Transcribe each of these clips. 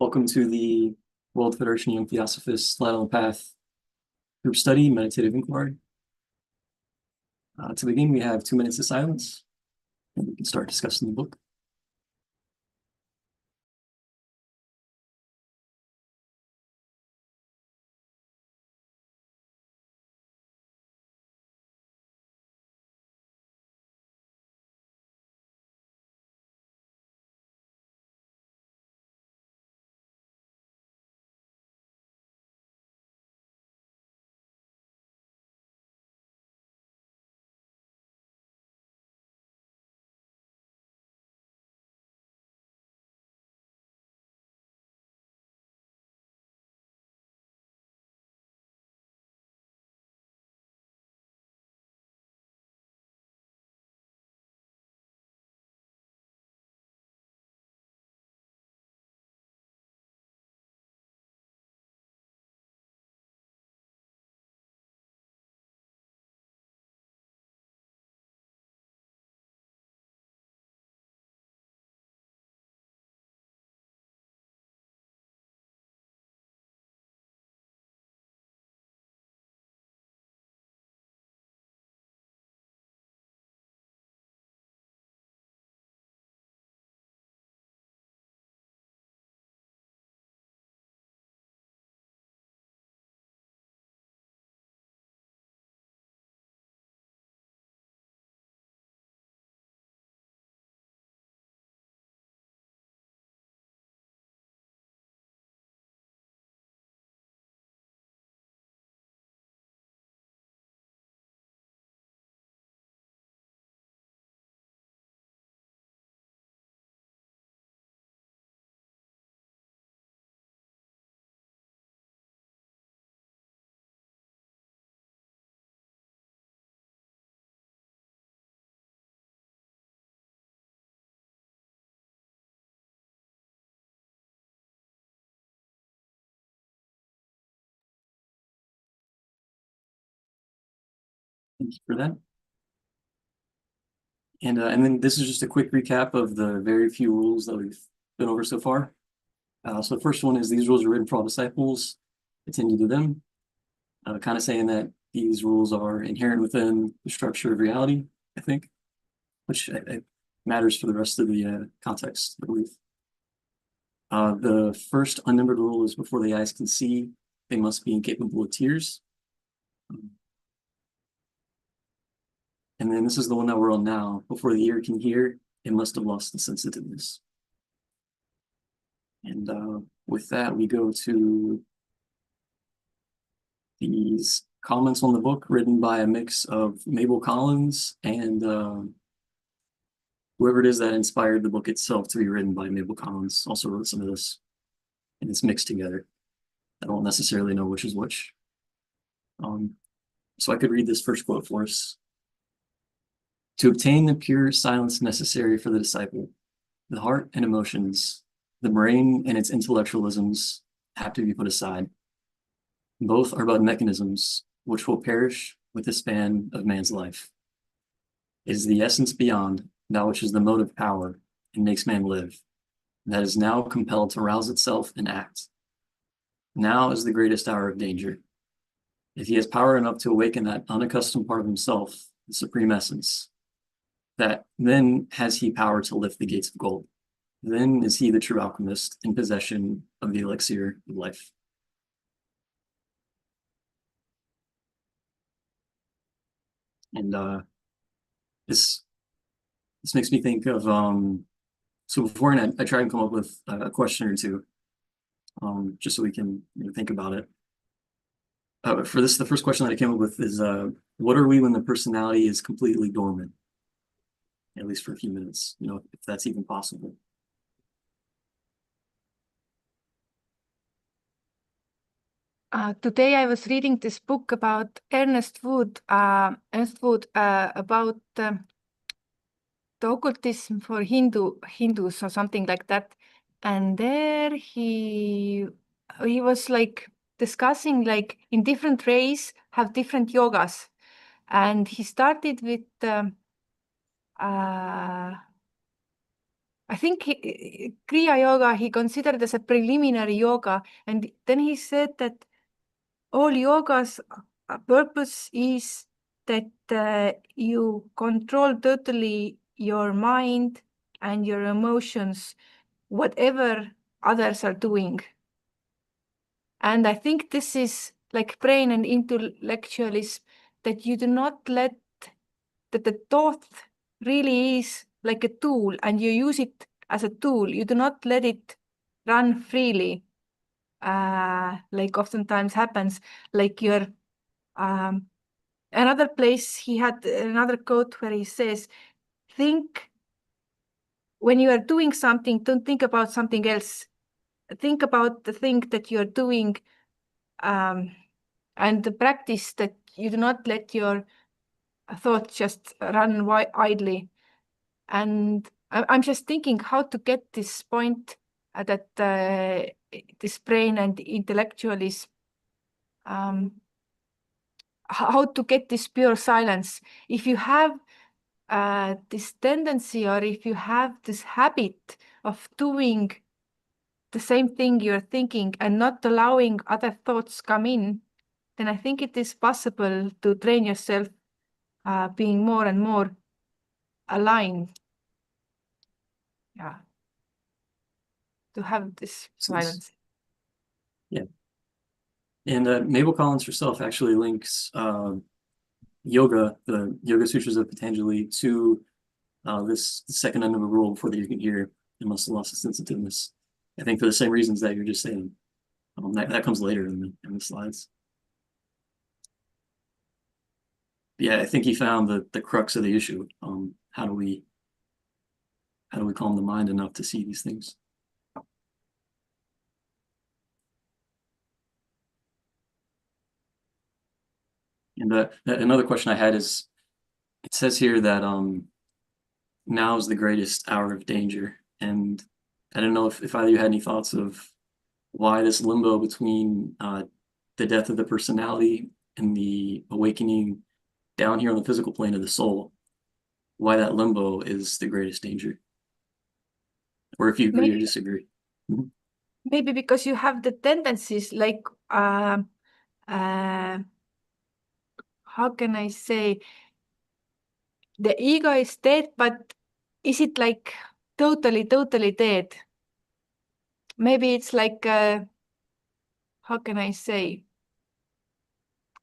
Welcome to the World Federation of Young Theosophists Light on the Path Group Study Meditative Inquiry. To begin, we have 2 minutes of silence, and we can start discussing the book. Thank you for that. And then this is just a quick recap of the very few rules that we've been over so far. So the first one is these rules are written for all disciples. Attend to them. Kind of saying that these rules are inherent within the structure of reality, I think, which matters for the rest of the context, I believe. The first unnumbered rule is before the eyes can see, they must be incapable of tears. And then this is the one that we're on now. Before the ear can hear, it must have lost the sensitiveness. And with that, we go to these comments on the book written by a mix of Mabel Collins and whoever it is that inspired the book itself to be written by Mabel Collins also wrote some of this, and it's mixed together. I don't necessarily know which is which. So I could read this first quote for us. To obtain the pure silence necessary for the disciple, the heart and emotions, the brain and its intellectualisms have to be put aside. Both are but mechanisms which will perish with the span of man's life. It is the essence beyond, that which is the motive power and makes man live, that is now compelled to rouse itself and act. Now is the greatest hour of danger. If he has power enough to awaken that unaccustomed part of himself, the supreme essence, that then has he power to lift the gates of gold. Then is he the true alchemist in possession of the elixir of life. And this makes me think of so beforehand I tried to come up with a question or two, just so we can think about it. For this, the first question that I came up with is, what are we when the personality is completely dormant? At least for a few minutes, if that's even possible. Today I was reading this book about Ernest Wood about the occultism for Hindus or something like that. And there he was like discussing like in different races have different yogas. And he started with I think Kriya Yoga, he considered as a preliminary yoga. And then he said that all yoga's purpose is that you control totally your mind and your emotions, whatever others are doing. And I think this is like brain and intellectualism, that you do not let, that the thought really is like a tool and you use it as a tool. You do not let it run freely, like oftentimes happens, like you're, another place he had another quote where he says, think when you are doing something, don't think about something else. Think about the thing that you're doing, and the practice that you do not let your thoughts just run idly. And I'm just thinking how to get this point that this brain and intellectualism, how to get this pure silence. If you have this tendency, or if you have this habit of doing the same thing you're thinking and not allowing other thoughts come in, then I think it is possible to train yourself being more and more aligned. Yeah. To have this silence. Yeah. And Mabel Collins herself actually links yoga, the Yoga Sutras of Patanjali, to this second end of a rule before that you can hear and muscle loss of sensitiveness. I think for the same reasons that you're just saying. That comes later in the slides. Yeah, I think he found the crux of the issue. How do we calm the mind enough to see these things? And another question I had is, it says here that now is the greatest hour of danger. And I don't know if either of you had any thoughts of why this limbo between the death of the personality and the awakening down here on the physical plane of the soul, why that limbo is the greatest danger. Or if you agree or disagree. Mm-hmm. Maybe because you have the tendencies like, how can I say, the ego is dead, but is it like totally dead? Maybe it's like, how can I say?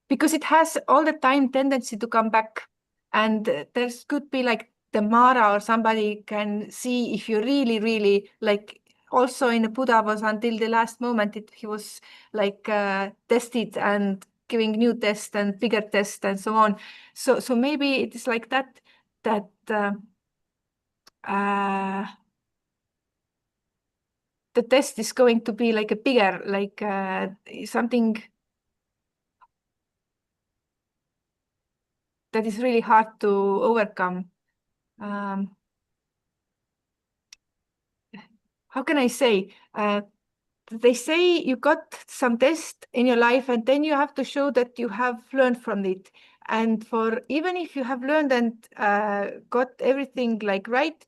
Because it has all the time tendency to come back, and there's could be like the Mara, or somebody can see if you really like. Also in the Buddha was until the last moment, he was like tested and giving new tests and bigger tests and so on. So maybe it is like that the test is going to be like a bigger, like something that is really hard to overcome. How can I say? They say you got some test in your life, and then you have to show that you have learned from it. And for even if you have learned and got everything like right,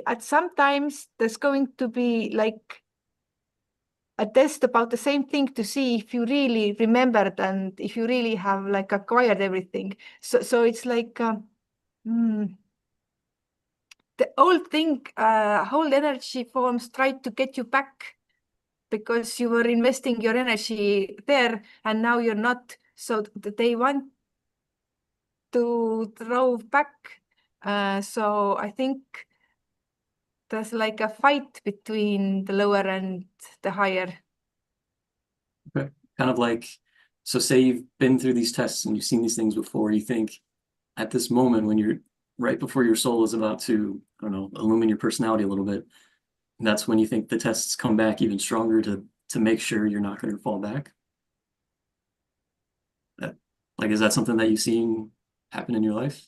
at sometimes there's going to be like a test about the same thing to see if you really remembered and if you really have like acquired everything. So it's like the old thing, whole energy forms try to get you back because you were investing your energy there and now you're not. So they want to throw back. So I think there's like a fight between the lower and the higher. Okay. Kind of like, so say you've been through these tests and you've seen these things before, you think at this moment when you're right before your soul is about to, I don't know, illumine your personality a little bit, that's when you think the tests come back even stronger to make sure you're not going to fall back. Like, is that something that you've seen happen in your life?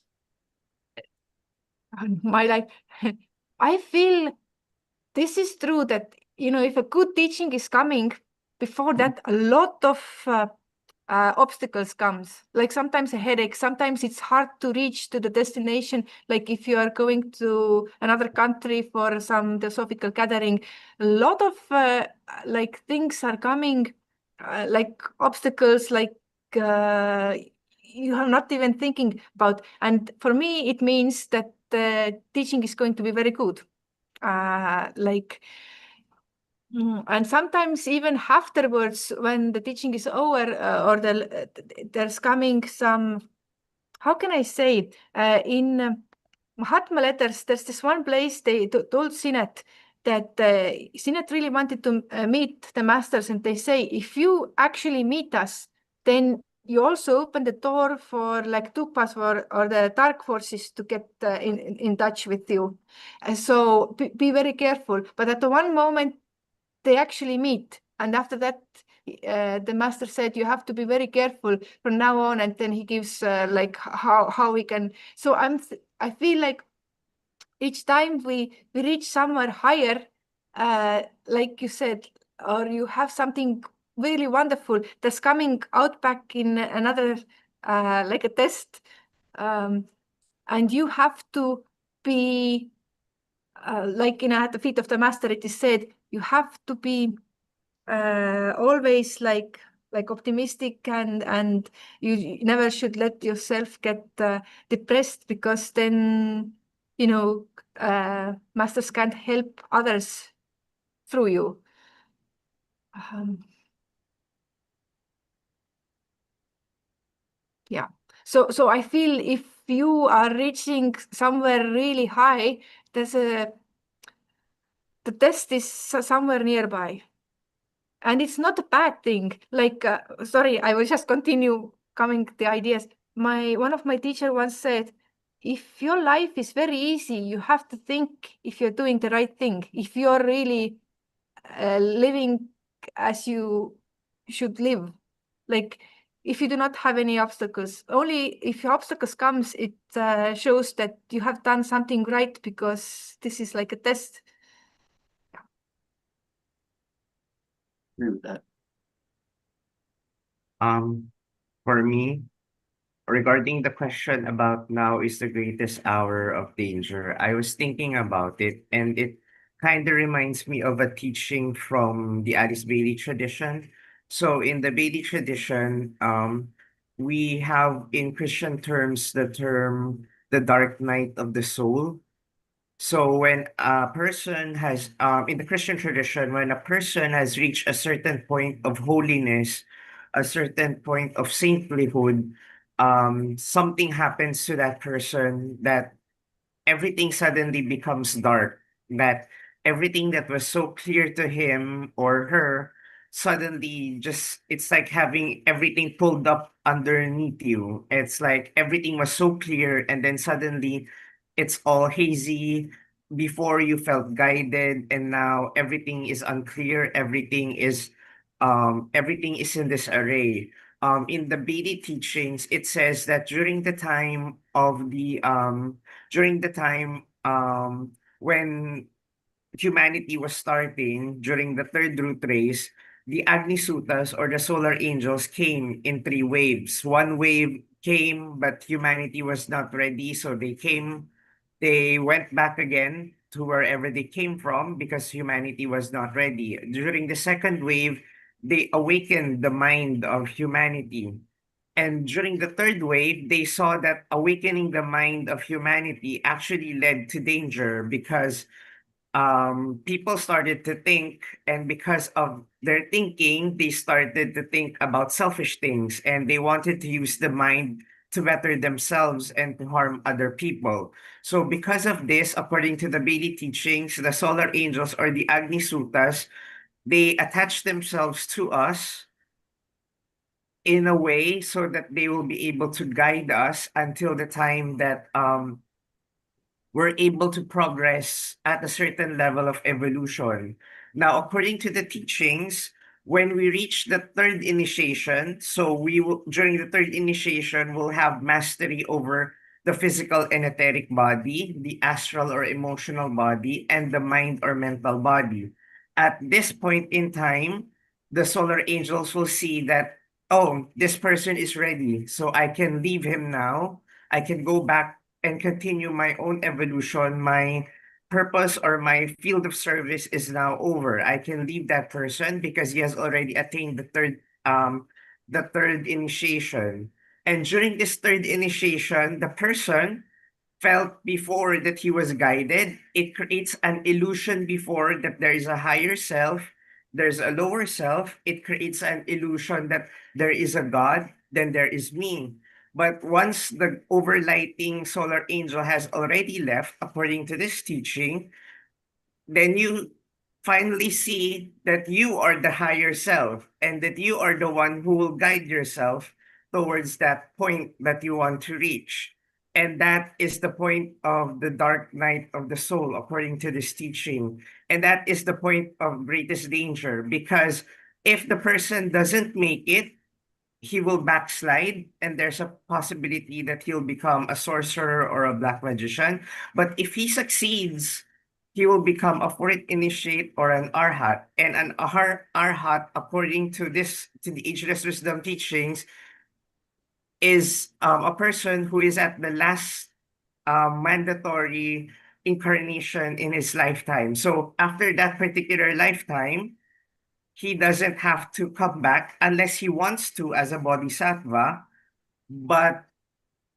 My life, I feel this is true that, if a good teaching is coming, before that, a lot of obstacles comes, like sometimes a headache, sometimes it's hard to reach to the destination. Like if you are going to another country for some theosophical gathering, a lot of like things are coming, like obstacles, like you are not even thinking about. And for me, it means that the teaching is going to be very good. Like and sometimes even afterwards, when the teaching is over, or there's coming some, how can I say, in Mahatma letters, there's this one place they told Sinet that Sinet really wanted to meet the masters, and they say, if you actually meet us, then you also open the door for like Tupas or the dark forces to get in touch with you. So be very careful. But at the one moment, they actually meet. And after that, the master said, you have to be very careful from now on. And then he gives like how we can. So I feel like each time we reach somewhere higher, like you said, or you have something really wonderful that's coming out back in another, like a test. And you have to be like at the feet of the master, it is said, you have to be always like optimistic, and you never should let yourself get depressed, because then masters can't help others through you. Yeah. So I feel if you are reaching somewhere really high, the test is somewhere nearby. And it's not a bad thing. Like, sorry, I will just continue coming the ideas. One of my teacher once said, if your life is very easy, you have to think if you're doing the right thing. If you're really living as you should live, like if you do not have any obstacles. Only if obstacles comes, it shows that you have done something right, because this is like a test. Agree with that. For me, regarding the question about now is the greatest hour of danger, I was thinking about it, and it kind of reminds me of a teaching from the Alice Bailey tradition. So in the Bailey tradition, we have in Christian terms the term the dark night of the soul. So when a person has, in the Christian tradition, when a person has reached a certain point of holiness, a certain point of saintlyhood, something happens to that person that everything suddenly becomes dark, that everything that was so clear to him or her suddenly just, it's like having everything pulled up underneath you. It's like everything was so clear, and then suddenly it's all hazy. Before you felt guided, and now everything is unclear, everything is in this array. In the BD teachings, it says that during the time when humanity was starting, during the third root race, the Agni-Sutas or the solar angels came in three waves. One wave came, but humanity was not ready, so they went back again to wherever they came from because humanity was not ready. During the second wave, they awakened the mind of humanity. And during the third wave, they saw that awakening the mind of humanity actually led to danger because people started to think, and because of their thinking, they started to think about selfish things, and they wanted to use the mind to better themselves and to harm other people. So because of this, according to the Bailey teachings, the solar angels or the Agni Sutas, they attach themselves to us in a way so that they will be able to guide us until the time that we're able to progress at a certain level of evolution. Now, according to the teachings, when we reach the third initiation, so we will, during the third initiation, we'll have mastery over the physical and etheric body, the astral or emotional body, and the mind or mental body. At this point in time, the solar angels will see that oh, this person is ready, so I can leave him now. I can go back and continue my own evolution. My purpose or my field of service is now over. I can leave that person because he has already attained the third initiation. And during this third initiation, the person felt before that he was guided. It creates an illusion before that there is a higher self, there's a lower self. It creates an illusion that there is a God, then there is me. But once the overlighting solar angel has already left, according to this teaching, then you finally see that you are the higher self and that you are the one who will guide yourself towards that point that you want to reach. And that is the point of the dark night of the soul, according to this teaching. And that is the point of greatest danger, because if the person doesn't make it, he will backslide, and there's a possibility that he'll become a sorcerer or a black magician. But if he succeeds, he will become a fourth initiate or an arhat. And an arhat, according to the ageless wisdom teachings, is a person who is at the last mandatory incarnation in his lifetime. So after that particular lifetime, he doesn't have to come back unless he wants to as a bodhisattva, but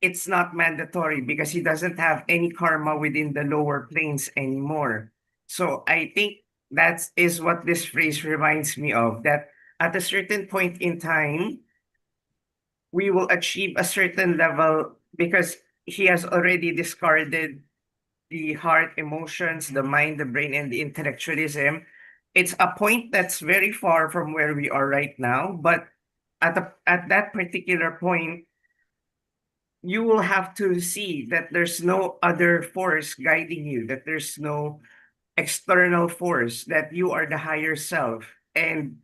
it's not mandatory because he doesn't have any karma within the lower planes anymore. So I think that is what this phrase reminds me of, that at a certain point in time, we will achieve a certain level because he has already discarded the heart, emotions, the mind, the brain, and the intellectualism. It's a point that's very far from where we are right now, but at that particular point, you will have to see that there's no other force guiding you, that there's no external force, that you are the higher self. And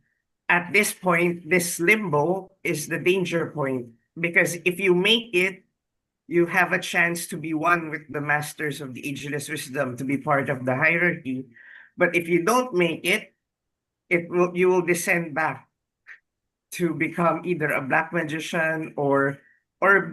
at this point, this limbo is the danger point, because if you make it, you have a chance to be one with the masters of the ageless wisdom, to be part of the hierarchy. But if you don't make it, you will descend back to become either a black magician or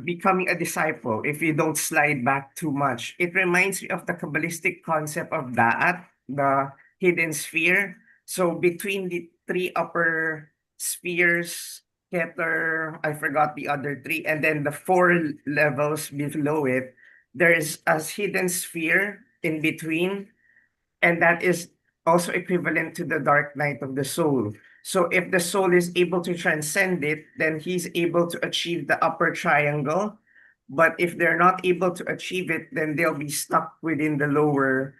becoming a disciple if you don't slide back too much. It reminds me of the Kabbalistic concept of Da'at, the hidden sphere. So between the three upper spheres, Keter, I forgot the other three, and then the four levels below it, there is a hidden sphere in between, and that is also equivalent to the dark night of the soul. So if the soul is able to transcend it, then he's able to achieve the upper triangle. But if they're not able to achieve it, then they'll be stuck within the lower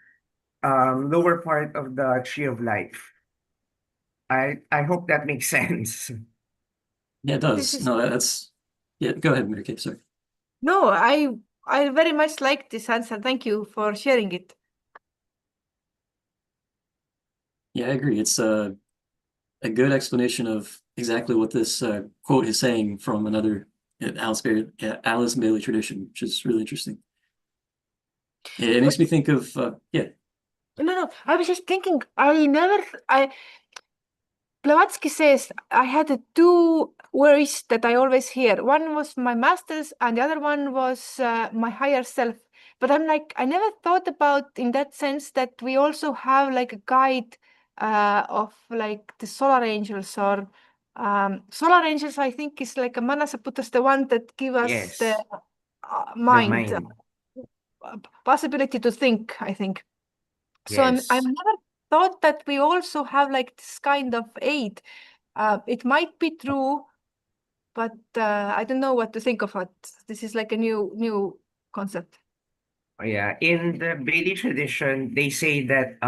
part of the tree of life. I hope that makes sense. Yeah, it This does. is No, that's yeah. Go ahead, Mary Kay. Sorry. no, I very much like this answer. Thank you for sharing it. Yeah, I agree. It's a good explanation of exactly what this quote is saying from another Alice Bailey tradition, which is really interesting. It makes me think of yeah. No, I was just thinking, Blavatsky says I had two worries that I always hear. One was my masters and the other one was my higher self. But I'm like, I never thought about in that sense that we also have like a guide of like the solar angels or solar angels, I think is like a Manasaputras, the one that give us the Yes, the mind, mind. possibility to think, I think. So I've Yes. never thought that we also have like this kind of aid. It might be true, but I don't know what to think of it. This is like a new concept. Yeah, in the Bailey tradition, they say that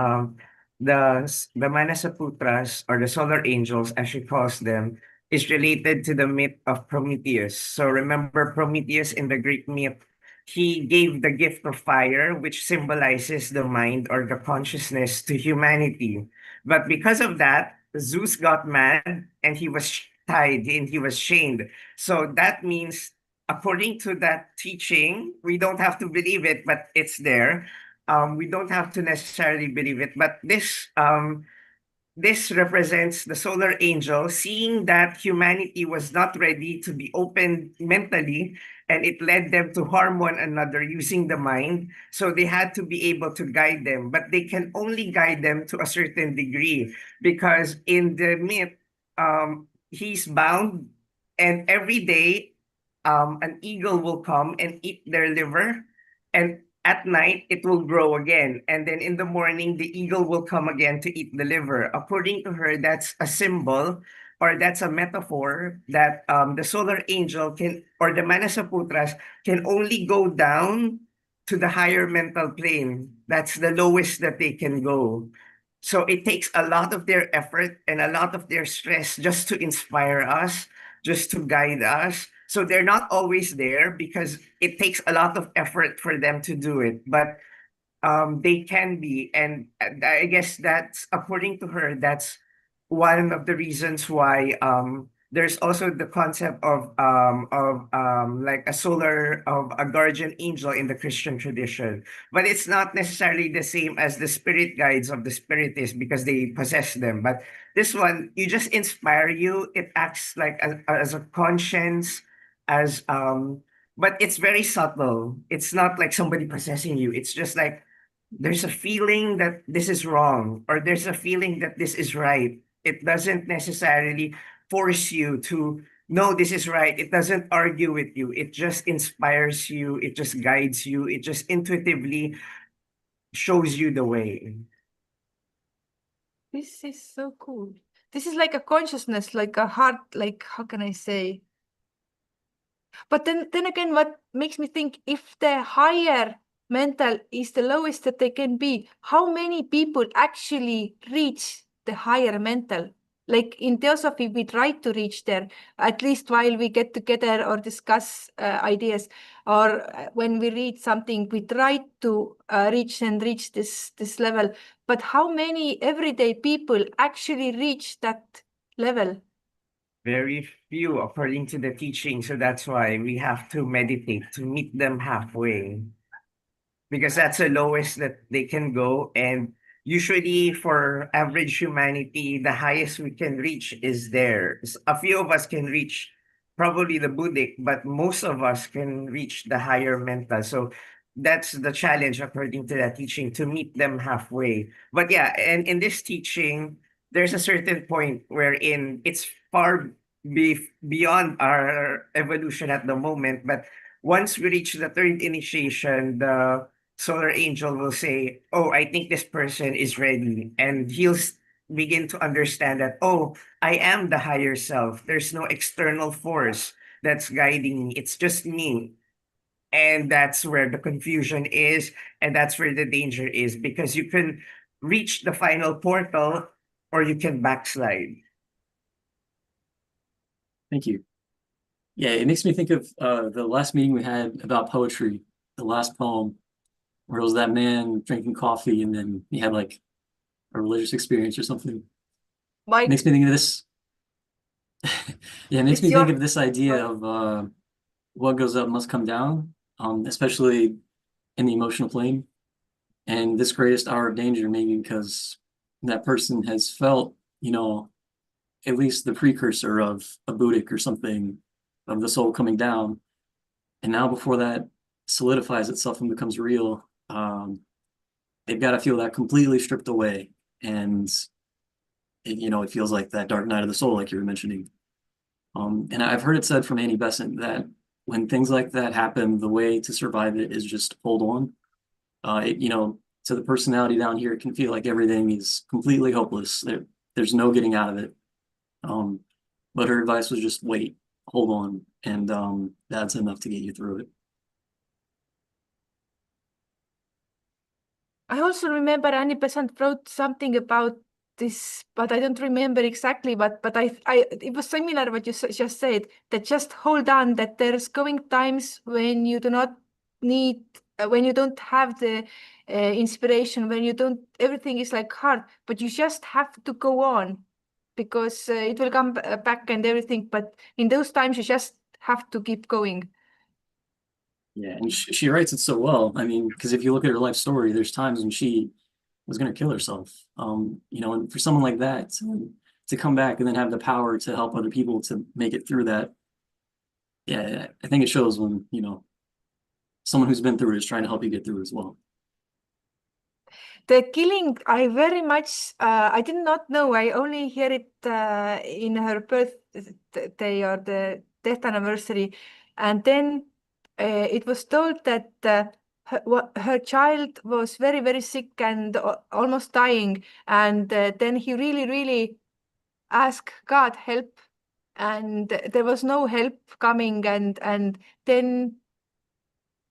the Manasaputras, or the solar angels, as she calls them, is related to the myth of Prometheus. So remember Prometheus in the Greek myth, he gave the gift of fire, which symbolizes the mind or the consciousness to humanity. But because of that, Zeus got mad and he was tied and he was chained. So that means, according to that teaching, we don't have to believe it, but it's there. We don't have to necessarily believe it, but this represents the solar angel seeing that humanity was not ready to be open mentally, and it led them to harm one another using the mind. So they had to be able to guide them, but they can only guide them to a certain degree, because in the myth, he's bound, and every day, an eagle will come and eat their liver, and at night it will grow again, and then in the morning the eagle will come again to eat the liver. According to her, that's a symbol, or that's a metaphor, that the solar angel can, or the manasaputras can only go down to the higher mental plane. That's the lowest that they can go. So it takes a lot of their effort and a lot of their stress just to inspire us, just to guide us. So they're not always there because it takes a lot of effort for them to do it, but they can be. And I guess that's, according to her, that's one of the reasons why there's also the concept of like a solar, of a guardian angel in the Christian tradition, but it's not necessarily the same as the spirit guides of the spiritists because they possess them. But this one, you just inspire you. It acts like as a conscience, as but it's very subtle. It's not like somebody possessing you. It's just like there's a feeling that this is wrong, or there's a feeling that this is right. It doesn't necessarily force you to know this is right. It doesn't argue with you. It just inspires you. It just guides you. It just intuitively shows you the way. This is so cool. This is like a consciousness, like a heart, like how can I say? But then again, what makes me think, if the higher mental is the lowest that they can be, how many people actually reach the higher mental? Like in Theosophy, we try to reach there, at least while we get together or discuss ideas, or when we read something, we try to reach this level. But how many everyday people actually reach that level? Very few, according to the teaching. So that's why we have to meditate to meet them halfway, because that's the lowest that they can go. And usually for average humanity, the highest we can reach is there. A few of us can reach probably the Buddhic, but most of us can reach the higher mental. So that's the challenge, according to that teaching, to meet them halfway. But yeah, and in this teaching, there's a certain point wherein it's far beyond our evolution at the moment. But once we reach the third initiation, the solar angel will say, "Oh, I think this person is ready," and he'll begin to understand that, "Oh, I am the higher self. There's no external force that's guiding me. It's just me." And that's where the confusion is, and that's where the danger is, because you can reach the final portal or you can backslide. Thank you. Yeah, it makes me think of the last meeting we had about poetry, the last poem, where it was that man drinking coffee and then he had like a religious experience or something. It makes me think of this. Yeah, it makes me think of this idea of what goes up must come down, especially in the emotional plane. And this greatest hour of danger, maybe because that person has felt, at least the precursor of a Buddhic or something, of the soul coming down. And now before that solidifies itself and becomes real, they've got to feel that completely stripped away. And it feels like that dark night of the soul, like you were mentioning. And I've heard it said from Annie Besant that when things like that happen, the way to survive it is just hold on. To the personality down here, it can feel like everything is completely hopeless. There's no getting out of it. But her advice was just wait, hold on, and that's enough to get you through it. I also remember Annie Besant wrote something about this, but I don't remember exactly. But it was similar what you just said, that just hold on, that there's going times when you do not need, when you don't have the inspiration, when you don't, everything is like hard, but you just have to go on, because it will come back and everything. But in those times, you just have to keep going. Yeah, and she writes it so well. I mean, because if you look at her life story, there's times when she was going to kill herself. And for someone like that to come back and then have the power to help other people to make it through that, yeah, I think it shows when, someone who's been through it is trying to help you get through it as well. The killing, I very much, I did not know. I only hear it in her birthday or the death anniversary. And then it was told that her child was very, very sick and almost dying. And then he really, really asked God help. And there was no help coming. And then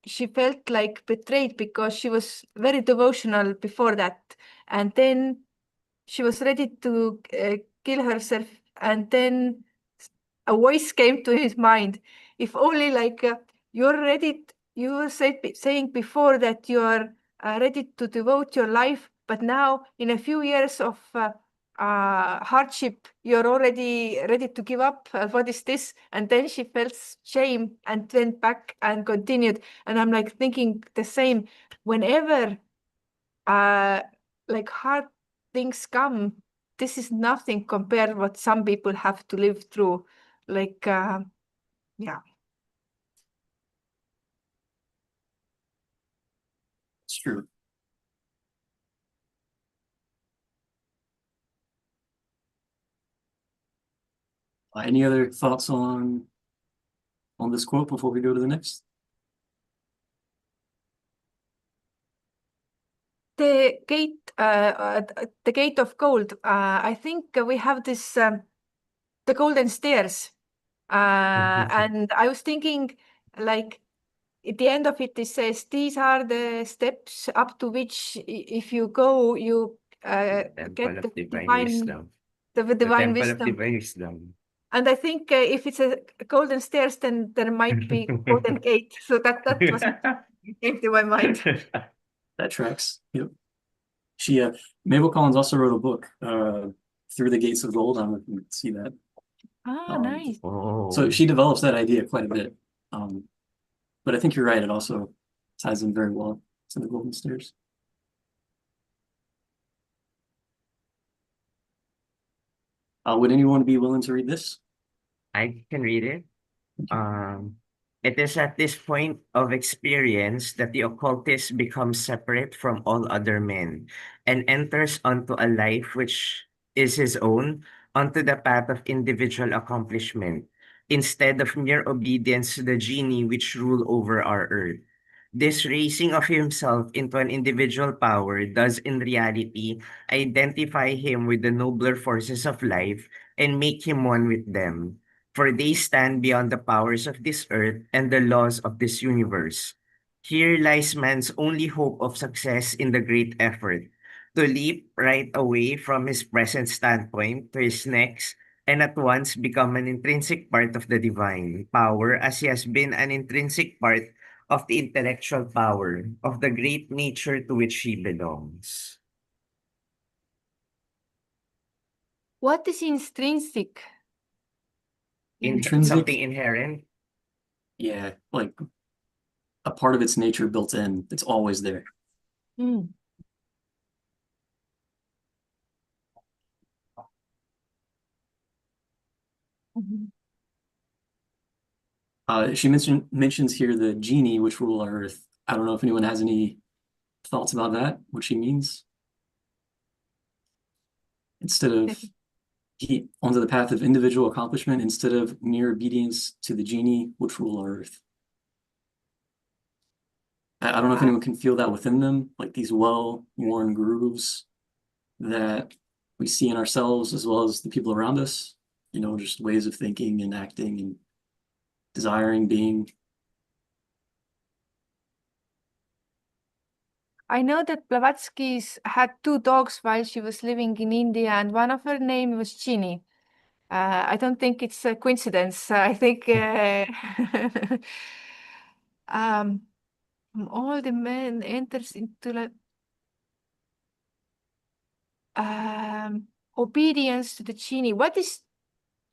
she felt like betrayed because she was very devotional before that. And then she was ready to kill herself. And then a voice came to his mind. If only like you're ready, you were saying before that you are ready to devote your life, but now in a few years of hardship, you're already ready to give up. What is this? And then she felt shame and went back and continued. And I'm like thinking the same. Whenever like hard things come, this is nothing compared what some people have to live through. Like, yeah. It's true. Any other thoughts on this quote before we go to the next? The gate of gold. I think we have this the golden stairs, and I was thinking, like at the end of it, it says these are the steps up to which, if you go, you get the divine wisdom. the The divine temple of wisdom. divine wisdom. And I think if it's a golden stairs, then there might be golden gate. So that was came to my mind. That tracks. Yep. She Mabel Collins also wrote a book, Through the Gates of Gold. I don't know if you can see that. Nice. So she develops that idea quite a bit. But I think you're right, it also ties in very well to the Golden Stairs. Would anyone be willing to read this? I can read it. Okay. It is at this point of experience that the occultist becomes separate from all other men and enters onto a life which is his own, onto the path of individual accomplishment, instead of mere obedience to the genie which rule over our earth. This raising of himself into an individual power does in reality identify him with the nobler forces of life and make him one with them, for they stand beyond the powers of this earth and the laws of this universe. Here lies man's only hope of success in the great effort, to leap right away from his present standpoint to his next, and at once become an intrinsic part of the divine power as he has been an intrinsic part of the intellectual power of the great nature to which he belongs. What is intrinsic? Intrinsic? Something inherent. Yeah, like a part of its nature built in. It's always there. Mm. Mhm. She mentions here the genie which rule our earth. I don't know if anyone has any thoughts about that, what she means. Instead of onto the path of individual accomplishment instead of mere obedience to the genie which rule our earth. I don't know if anyone can feel that within them, like these well-worn grooves that we see in ourselves as well as the people around us, just ways of thinking and acting and desiring being. I know that Blavatsky's had two dogs while she was living in India, and one of her name was Ginny. I don't think it's a coincidence. I think all the men enters into like obedience to the genie. What is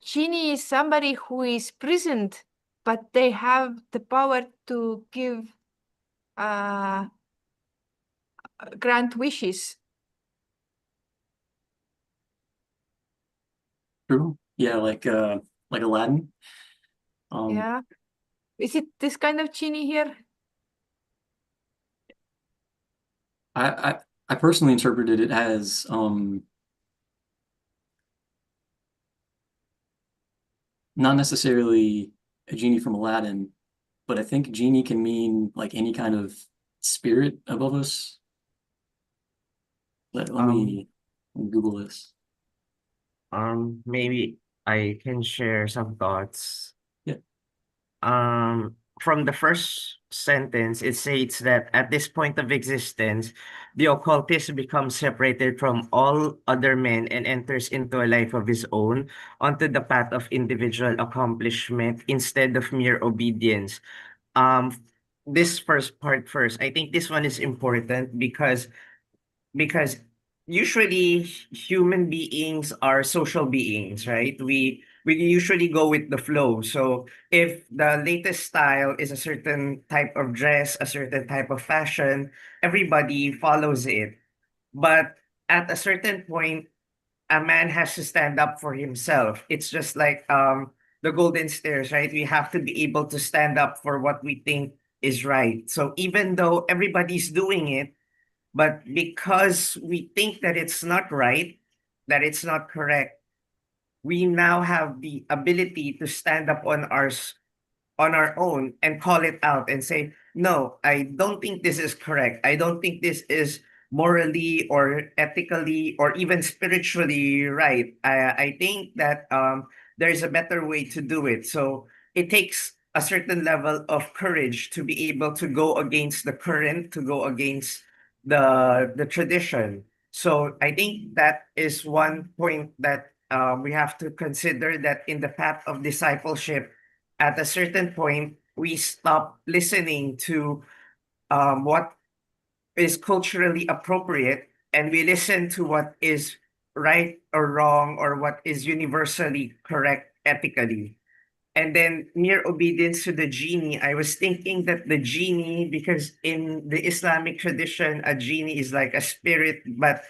genie? Is somebody who is prisoned, but they have the power to give grant wishes. True. Yeah, like Aladdin. Yeah. Is it this kind of genie here? I personally interpreted it as not necessarily a genie from Aladdin, but I think genie can mean like any kind of spirit above us. Let me Google this. Maybe I can share some thoughts. Yeah. From the first sentence, it states that at this point of existence, the occultist becomes separated from all other men and enters into a life of his own, onto the path of individual accomplishment instead of mere obedience. Um, this first part first, I think this one is important because usually human beings are social beings, right? We usually go with the flow. So if the latest style is a certain type of dress, a certain type of fashion, everybody follows it. But at a certain point, a man has to stand up for himself. It's just like the golden stairs, right? We have to be able to stand up for what we think is right. So even though everybody's doing it, but because we think that it's not right, that it's not correct, we now have the ability to stand up on our own and call it out and say, no, I don't think this is correct. I don't think this is morally or ethically or even spiritually right. I think that there's a better way to do it. So it takes a certain level of courage to be able to go against the current, to go against the tradition. So I think that is one point that we have to consider, that in the path of discipleship, at a certain point, we stop listening to what is culturally appropriate and we listen to what is right or wrong or what is universally correct ethically. And then mere obedience to the genie. I was thinking that the genie, because in the Islamic tradition, a genie is like a spirit, but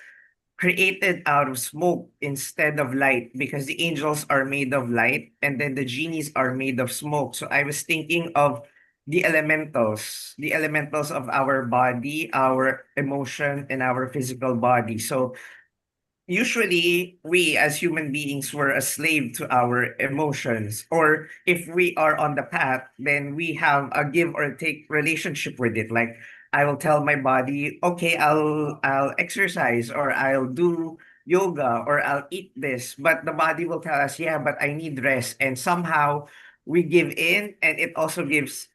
created out of smoke instead of light, because the angels are made of light and then the genies are made of smoke. So I was thinking of the elementals of our body, our emotion, and our physical body. So usually we as human beings were a slave to our emotions, or if we are on the path, then we have a give or take relationship with it. Like I will tell my body, okay, I'll exercise, or I'll do yoga, or I'll eat this, but the body will tell us, yeah, but I need rest. And somehow we give in, and it also gives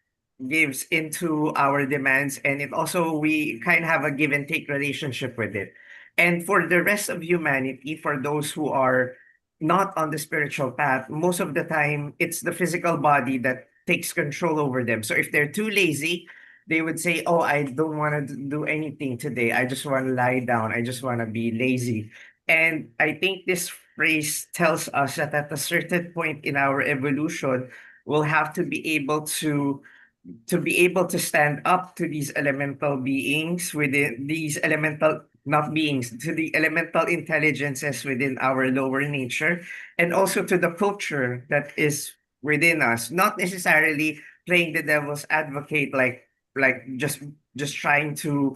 into our demands, and it also, we kind of have a give and take relationship with it. And for the rest of humanity, for those who are not on the spiritual path, most of the time it's the physical body that takes control over them. So if they're too lazy, they would say, oh, I don't want to do anything today. I just want to lie down. I just want to be lazy. And I think this phrase tells us that at a certain point in our evolution, we'll have to be able to stand up to these elemental beings, within these elemental, not beings, to the elemental intelligences within our lower nature, and also to the culture that is within us, not necessarily playing the devil's advocate, like just trying to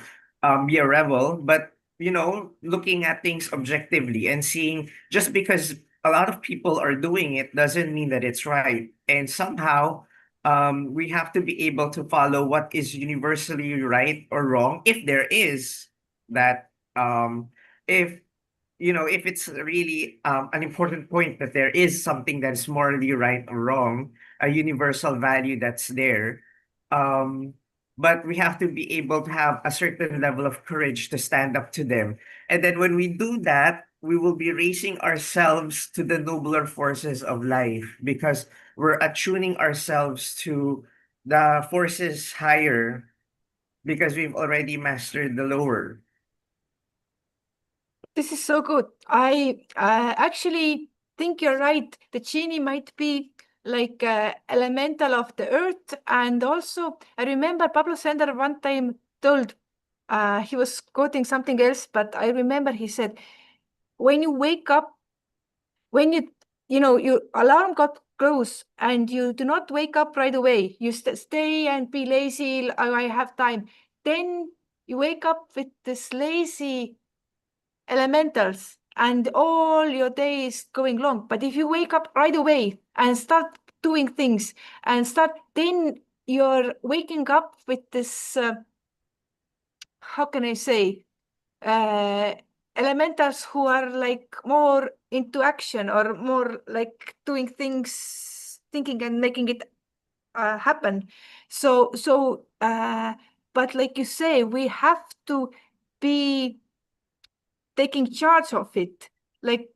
be a rebel, but looking at things objectively and seeing, just because a lot of people are doing it doesn't mean that it's right. And somehow we have to be able to follow what is universally right or wrong, if there is that. If if it's really an important point that there is something that's morally right or wrong, a universal value that's there. Um, but we have to be able to have a certain level of courage to stand up to them. And then when we do that, we will be raising ourselves to the nobler forces of life, because we're attuning ourselves to the forces higher, because we've already mastered the lower. This is so good. I actually think you're right. The genie might be like elemental of the earth. And also, I remember Pablo Sender one time told, he was quoting something else, but I remember he said, when you wake up, when you your alarm goes and you do not wake up right away. You stay and be lazy. Oh, I have time. Then you wake up with this lazy elementals and all your day is going long. But if you wake up right away and start doing things and then you're waking up with this, how can I say, elementals who are like more into action or more like doing things, thinking and making it happen. But like you say, we have to be taking charge of it. Like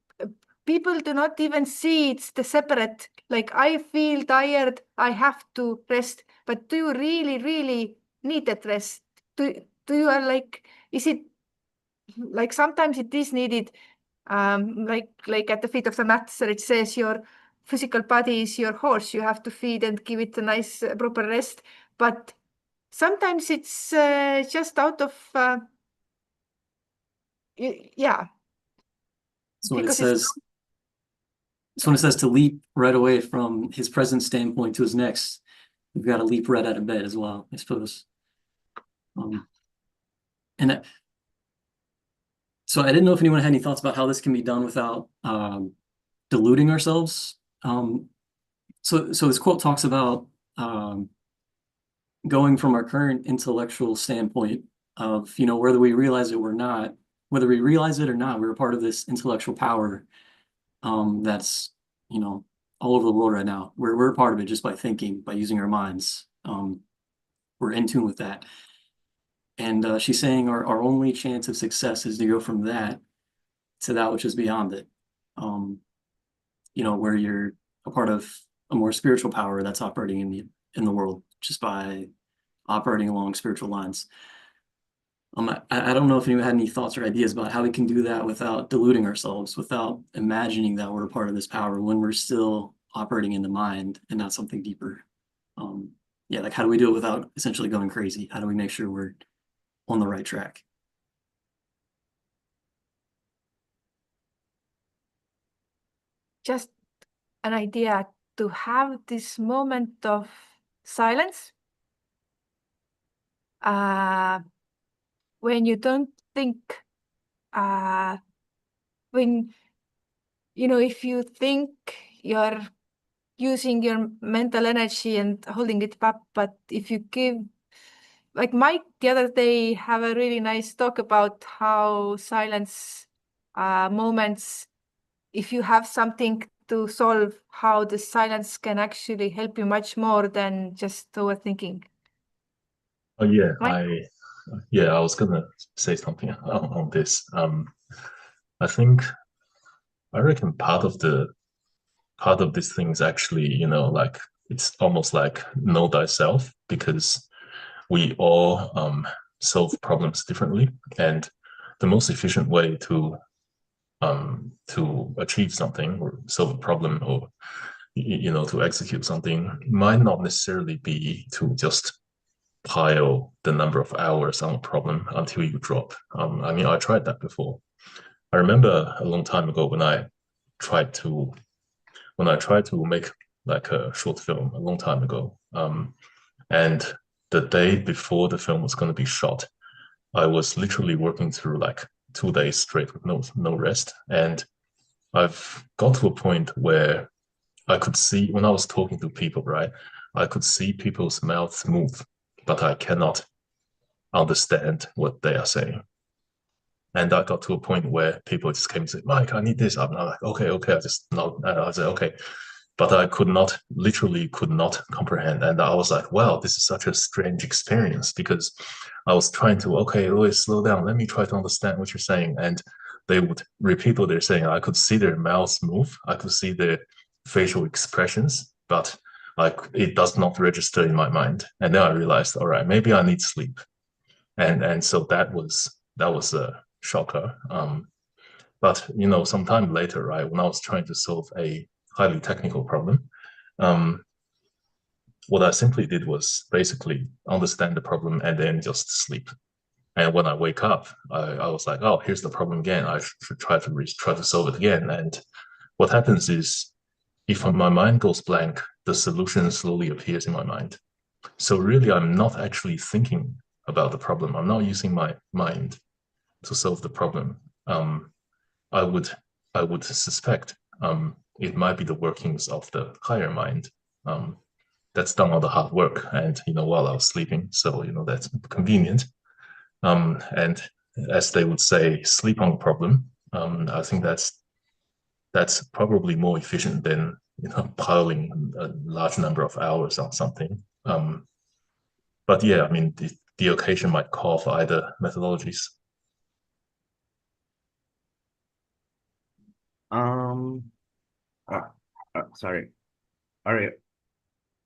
people do not even see it's the separate, like I feel tired, I have to rest. But do you really, really need that rest? Do you are like, is it like sometimes it is needed, like at the feet of the master, it says your physical body is your horse. You have to feed and give it a nice proper rest. But sometimes it's just out of yeah, So when it because it's says, so when it says to leap right away from his present standpoint to his next, we've got to leap right out of bed as well, I suppose. And that, so I didn't know if anyone had any thoughts about how this can be done without deluding ourselves. So this quote talks about going from our current intellectual standpoint of, whether we realize it or not, whether we realize it or not, we're a part of this intellectual power that's, all over the world right now. We're a part of it just by thinking, by using our minds. We're in tune with that. And she's saying our only chance of success is to go from that to that which is beyond it. Where you're a part of a more spiritual power that's operating in the world just by operating along spiritual lines. I don't know if anyone had any thoughts or ideas about how we can do that without deluding ourselves, without imagining that we're a part of this power when we're still operating in the mind and not something deeper. Like how do we do it without essentially going crazy? How do we make sure we're on the right track? just an idea to have this moment of silence when you don't think, when if you think you're using your mental energy and holding it back, but if you give, like Mike the other day have a really nice talk about how silence moments, if you have something to solve, how the silence can actually help you much more than just overthinking. Oh yeah, Right. I was gonna say something on this. I reckon part of this thing is actually, like it's almost like know thyself, because we all solve problems differently, and the most efficient way to achieve something or solve a problem, or to execute something, might not necessarily be to just pile the number of hours on a problem until you drop. I tried that before. I remember a long time ago when I tried to make like a short film a long time ago. And the day before the film was going to be shot, I was literally working through like 2 days straight with no rest. And I've got to a point where I could see, when I was talking to people, right, I could see people's mouths move, but I cannot understand what they are saying. And I got to a point where people just came and said, Mike, I need this. I'm like, okay. I said, okay. But I literally could not comprehend. And I was like, wow, this is such a strange experience, because I was trying to, okay, Louis, slow down. Let me try to understand what you're saying. And they would repeat what they're saying. I could see their mouths move. I could see their facial expressions, but like it does not register in my mind. And then I realized, all right, maybe I need sleep. And so that was a shocker. But sometime later, right, when I was trying to solve a highly technical problem, what I simply did was basically understand the problem and then just sleep. And when I wake up, I was like, oh, here's the problem again. I should try to solve it again. And what happens is if my mind goes blank, the solution slowly appears in my mind. So really, I'm not actually thinking about the problem. I'm not using my mind to solve the problem. I would suspect it might be the workings of the higher mind that's done all the hard work, and while I was sleeping, so that's convenient. And as they would say, sleep on the problem. I think that's probably more efficient than piling a large number of hours on something. But yeah, I mean, the occasion might call for either methodologies. Um, sorry. All right.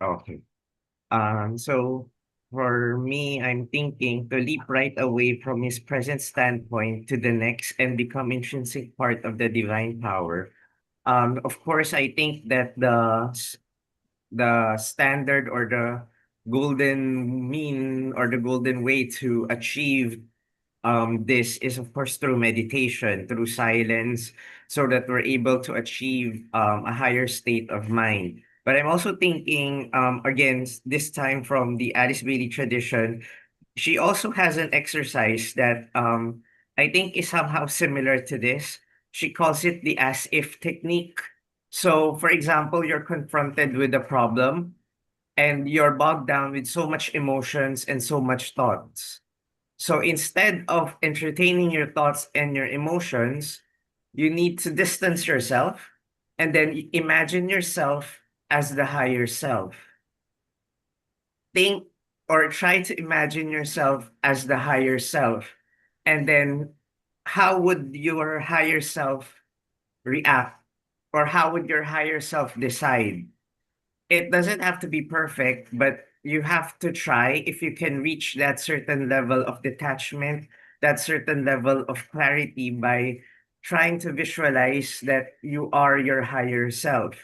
Okay. So for me, I'm thinking to leap right away from his present standpoint to the next and become intrinsic part of the divine power. Of course, I think that the standard or the golden mean or the golden way to achieve this is of course through meditation, through silence, so that we're able to achieve a higher state of mind. But I'm also thinking, again, this time from the Alice Bailey tradition, she also has an exercise that I think is somehow similar to this. She calls it the as if technique. So, for example, you're confronted with a problem and you're bogged down with so much emotions and so much thoughts. So instead of entertaining your thoughts and your emotions, you need to distance yourself and then imagine yourself as the higher self. Think or try to imagine yourself as the higher self. And then how would your higher self react? Or how would your higher self decide? It doesn't have to be perfect, but you have to try if you can reach that certain level of detachment, that certain level of clarity by trying to visualize that you are your higher self.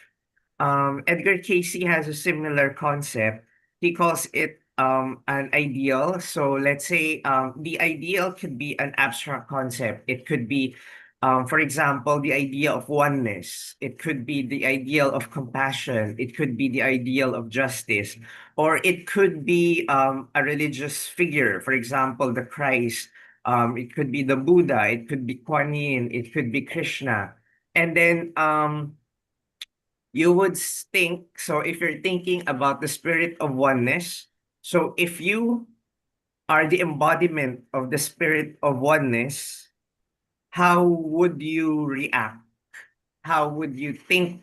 Edgar Casey has a similar concept. He calls it an ideal. So let's say the ideal could be an abstract concept. It could be, for example, the idea of oneness. It could be the ideal of compassion. It could be the ideal of justice. Or it could be a religious figure, for example, the Christ. It could be the Buddha. It could be Kuan Yin. It could be Krishna. And then you would think, so if you're thinking about the spirit of oneness, so if you are the embodiment of the spirit of oneness, how would you react? How would you think?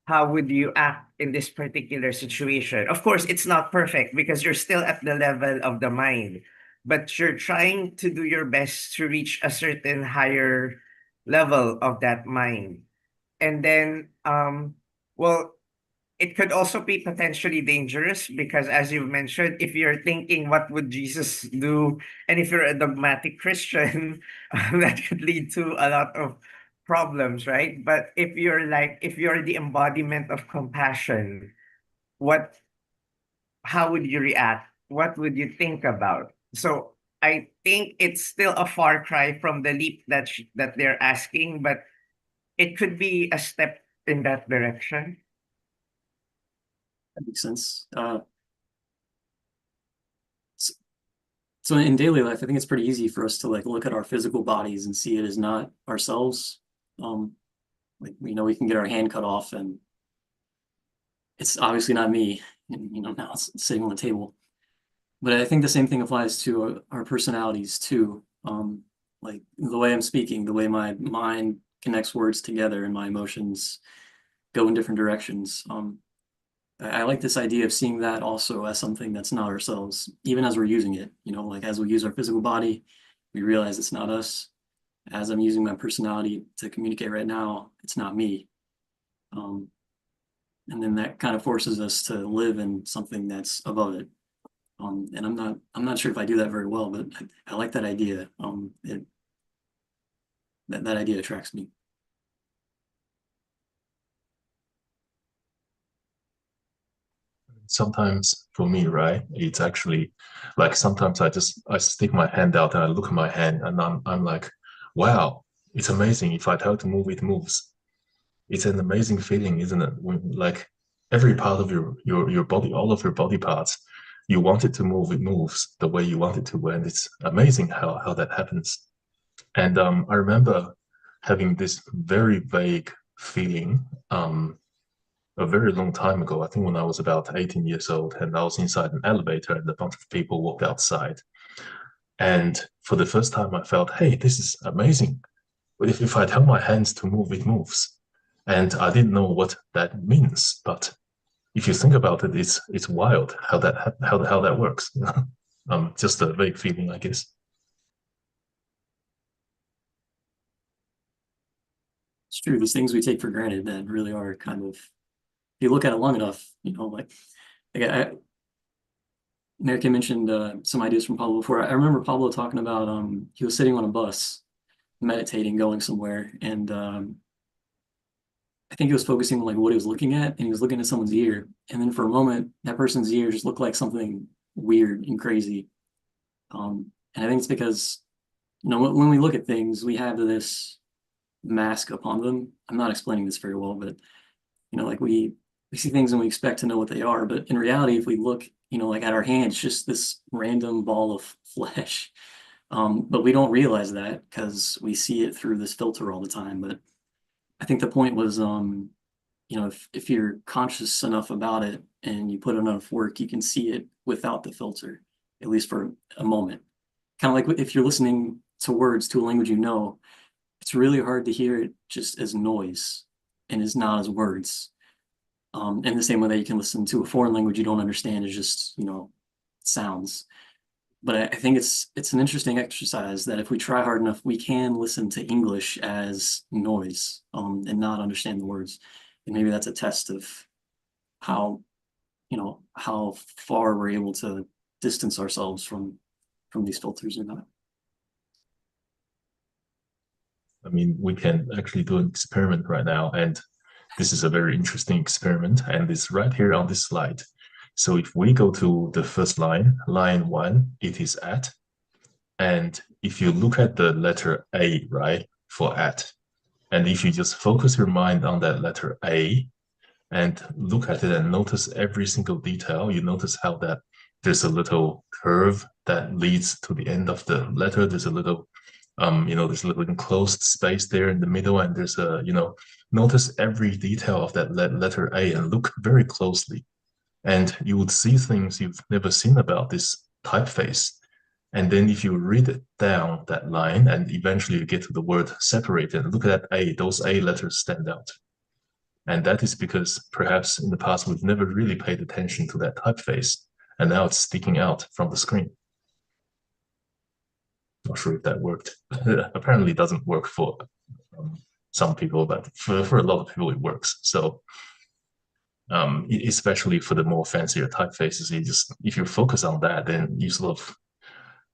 How would you act in this particular situation? Of course, it's not perfect because you're still at the level of the mind, but you're trying to do your best to reach a certain higher level of that mind. And then, well, it could also be potentially dangerous because, as you mentioned, if you're thinking, what would Jesus do? And if you're a dogmatic Christian, that could lead to a lot of problems, right? But if you're the embodiment of compassion, how would you react? What would you think about? So I think it's still a far cry from the leap that they're asking, but it could be a step in that direction. That makes sense. So in daily life, I think it's pretty easy for us to look at our physical bodies and see it as not ourselves. We can get our hand cut off and it's obviously not me. And now it's sitting on the table. But I think the same thing applies to our personalities too. Like the way I'm speaking, the way my mind connects words together and my emotions go in different directions. I like this idea of seeing that also as something that's not ourselves, even as we're using it. As we use our physical body, we realize it's not us. As I'm using my personality to communicate right now, it's not me. And then that kind of forces us to live in something that's above it. And I'm not sure if I do that very well, but I like that idea. That idea attracts me. Sometimes for me, right, it's actually like sometimes I stick my hand out and I look at my hand and I'm like, wow, it's amazing. If I tell it to move, it moves. it's an amazing feeling, isn't it? When, like every part of your body, all of your body parts, you want it to move, it moves the way you want it to, and it's amazing how that happens. And I remember having this very vague feeling a very long time ago. I think when I was about 18 years old, and I was inside an elevator, and a bunch of people walked outside. And for the first time, I felt, hey, this is amazing. If I tell my hands to move, it moves. And I didn't know what that means, but if you think about it, it's wild how that works. Just a vague feeling, I guess. It's true. These things we take for granted that really are kind of, if you look at it long enough, you know, like American mentioned some ideas from Pablo before. I remember Pablo talking about he was sitting on a bus, meditating, going somewhere, and I think he was focusing on like what he was looking at, and he was looking at someone's ear, and then for a moment, that person's ear just looked like something weird and crazy. And I think it's because, you know, when we look at things, we have this mask upon them. I'm not explaining this very well, but you know, like we see things and we expect to know what they are, but in reality, if we look, you know, like at our hand, it's just this random ball of flesh. But we don't realize that because we see it through this filter all the time. But I think the point was, you know, if you're conscious enough about it and you put enough work, you can see it without the filter, at least for a moment. Kind of like if you're listening to words to a language you know, it's really hard to hear it just as noise and is not as words. In the same way that you can listen to a foreign language you don't understand as just, you know, sounds. But I think it's an interesting exercise that if we try hard enough, we can listen to English as noise, and not understand the words. And maybe that's a test of how, you know, how far we're able to distance ourselves from these filters or not. I mean, we can actually do an experiment right now, and this is a very interesting experiment, and it's right here on this slide. So if we go to the first line, line 1, it is at. And if you look at the letter A, right, for at, and if you just focus your mind on that letter A and look at it and notice every single detail, you notice how that there's a little curve that leads to the end of the letter. There's a little, you know, there's a little enclosed space there in the middle, and there's a, you know, notice every detail of that letter A and look very closely. And you would see things you've never seen about this typeface. And then if you read it down that line and eventually you get to the word separated, look at that A, those A letters stand out. And that is because perhaps in the past we've never really paid attention to that typeface, and now it's sticking out from the screen. Not sure if that worked. Apparently it doesn't work for some people, but for a lot of people it works. So especially for the more fancier typefaces, you just, if you focus on that, then you sort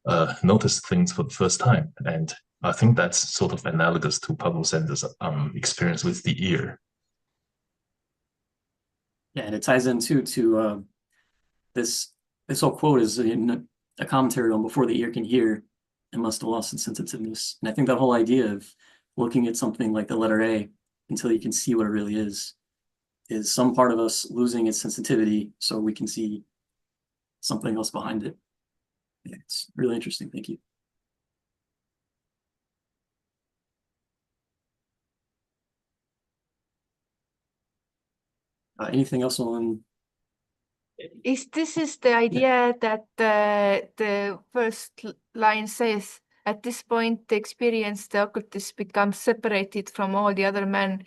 of notice things for the first time. And I think that's sort of analogous to Pablo Sender's experience with the ear. Yeah, and it ties into this whole quote is a commentary on before the ear can hear, it must have lost its sensitiveness. And I think that whole idea of looking at something like the letter A until you can see what it really is some part of us losing its sensitivity so we can see something else behind it. Yeah, it's really interesting. Thank you. Anything else on? This is the idea that the first line says, at this point, the experience, the occultist becomes separated from all the other men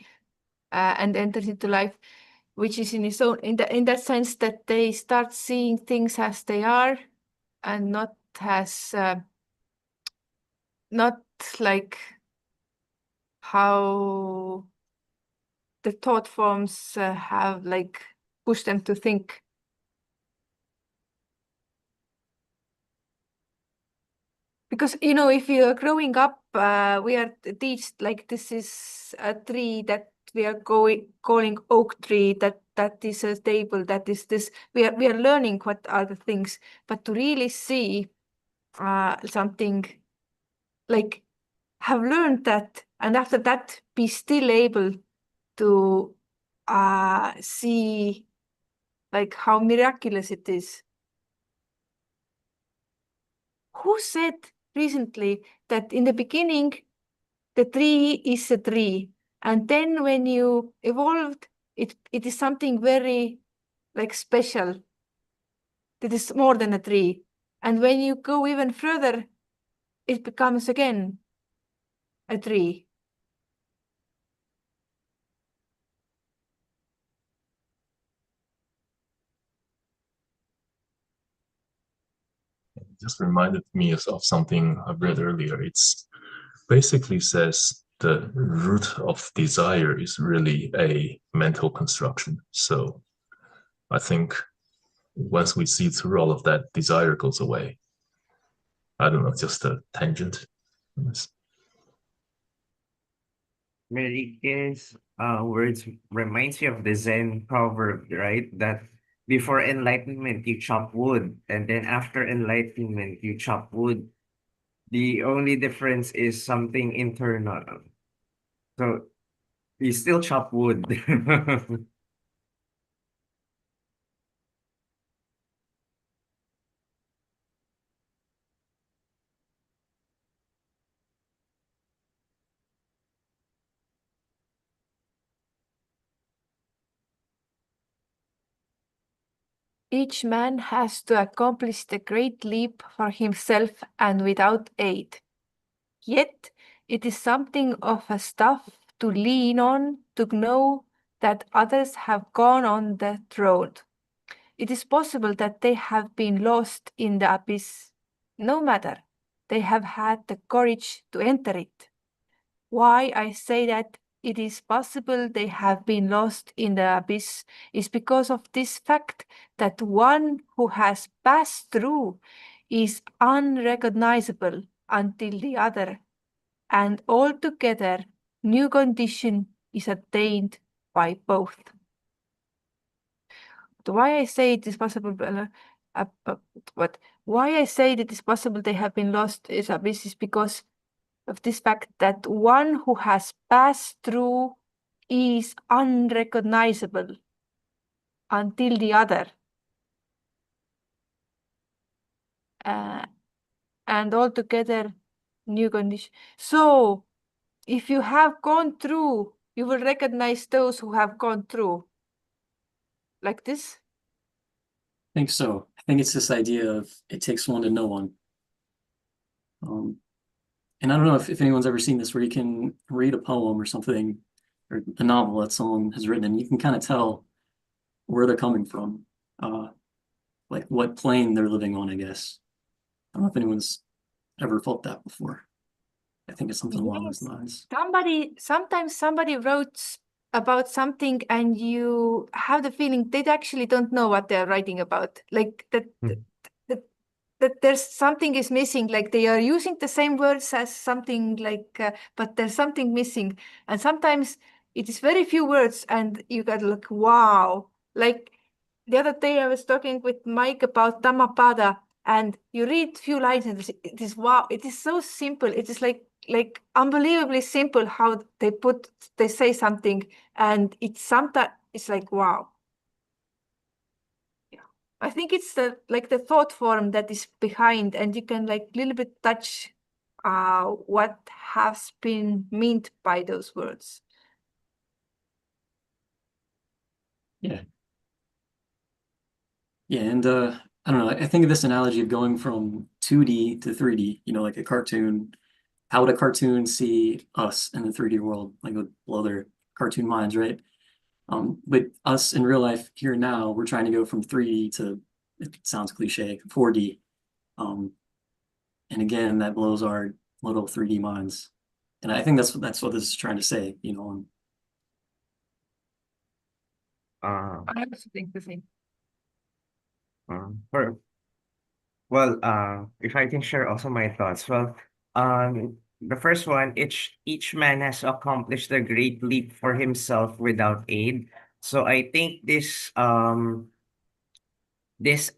and enters into life, which is in its own, in that sense that they start seeing things as they are and not as, not like how the thought forms have like pushed them to think. Because, you know, if you're growing up, we are taught like this is a tree that we are calling oak tree, that is a table, that is this. We are learning what are the things, but to really see something, like have learned that, and after that be still able to see like how miraculous it is. Who said recently that in the beginning the tree is a tree, and then when you evolved, it is something very like special. That is more than a tree, and when you go even further, it becomes again a tree. It just reminded me of something I read earlier. It's basically says the root of desire is really a mental construction. So I think once we see through all of that, desire goes away. I don't know, just a tangent. Marike's words reminds me of the Zen proverb, right? That before enlightenment you chop wood, and then after enlightenment you chop wood. The only difference is something internal. So you still chop wood. Each man has to accomplish the great leap for himself and without aid. Yet it is something of a stuff to lean on to know that others have gone on that road. It is possible that they have been lost in the abyss. No matter, they have had the courage to enter it. Why I say that it is possible they have been lost in the abyss is because of this fact that one who has passed through is unrecognizable until the other, and altogether new condition is attained by both. Why I say it is possible, why I say that it is possible they have been lost is abyss is because of this fact that one who has passed through is unrecognizable until the other. And altogether new condition. So if you have gone through, you will recognize those who have gone through. Like this? I think so. I think it's this idea of it takes one to know one. And I don't know if anyone's ever seen this where you can read a poem or something, or a novel that someone has written, and you can kind of tell where they're coming from, like what plane they're living on, I guess. I don't know if anyone's ever felt that before. I think it's something along those Yes. lines. Sometimes somebody wrote about something and you have the feeling they actually don't know what they're writing about. Like that there's something is missing, like they are using the same words as something like, but there's something missing. And sometimes it is very few words and you got like, wow. Like the other day I was talking with Mike about Dhammapada and you read few lines and it is wow. It is so simple. It is like unbelievably simple how they say something and it's sometimes it's like, wow. I think it's the thought form that is behind, and you can like little bit touch what has been meant by those words. Yeah. Yeah, and I don't know, I think of this analogy of going from 2D to 3D, like a cartoon. How would a cartoon see us in the 3D world? Like it would blow their cartoon minds, right? But us in real life here now, we're trying to go from 3D to, it sounds cliche, 4D. And again, that blows our little 3D minds. And I think that's what this is trying to say, Uh, I also think the same. for if I can share also my thoughts. Well, the first one, each man has accomplished a great leap for himself without aid. So I think this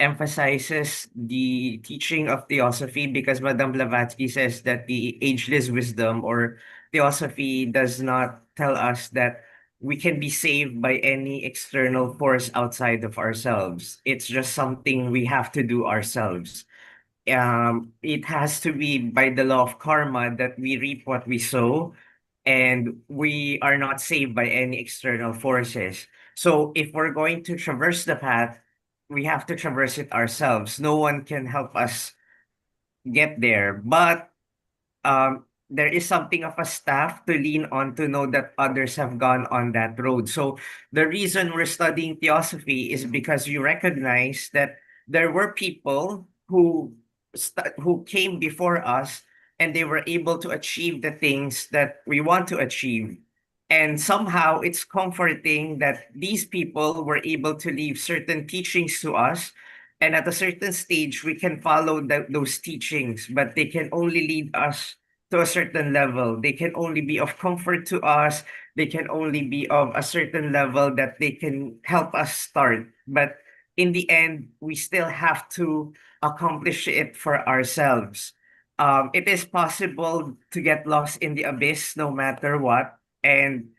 emphasizes the teaching of Theosophy because Madame Blavatsky says that the ageless wisdom or Theosophy does not tell us that we can be saved by any external force outside of ourselves. It's just something we have to do ourselves. It has to be by the law of karma that we reap what we sow, and we are not saved by any external forces. So if we're going to traverse the path, we have to traverse it ourselves. No one can help us get there. But there is something of a staff to lean on to know that others have gone on that road. So the reason we're studying theosophy is because you recognize that there were people who came before us, and they were able to achieve the things that we want to achieve. And somehow it's comforting that these people were able to leave certain teachings to us, and at a certain stage we can follow those teachings, but they can only lead us to a certain level. They can only be of comfort to us. They can only be of a certain level that they can help us start. But in the end, we still have to accomplish it for ourselves. It is possible to get lost in the abyss no matter what. And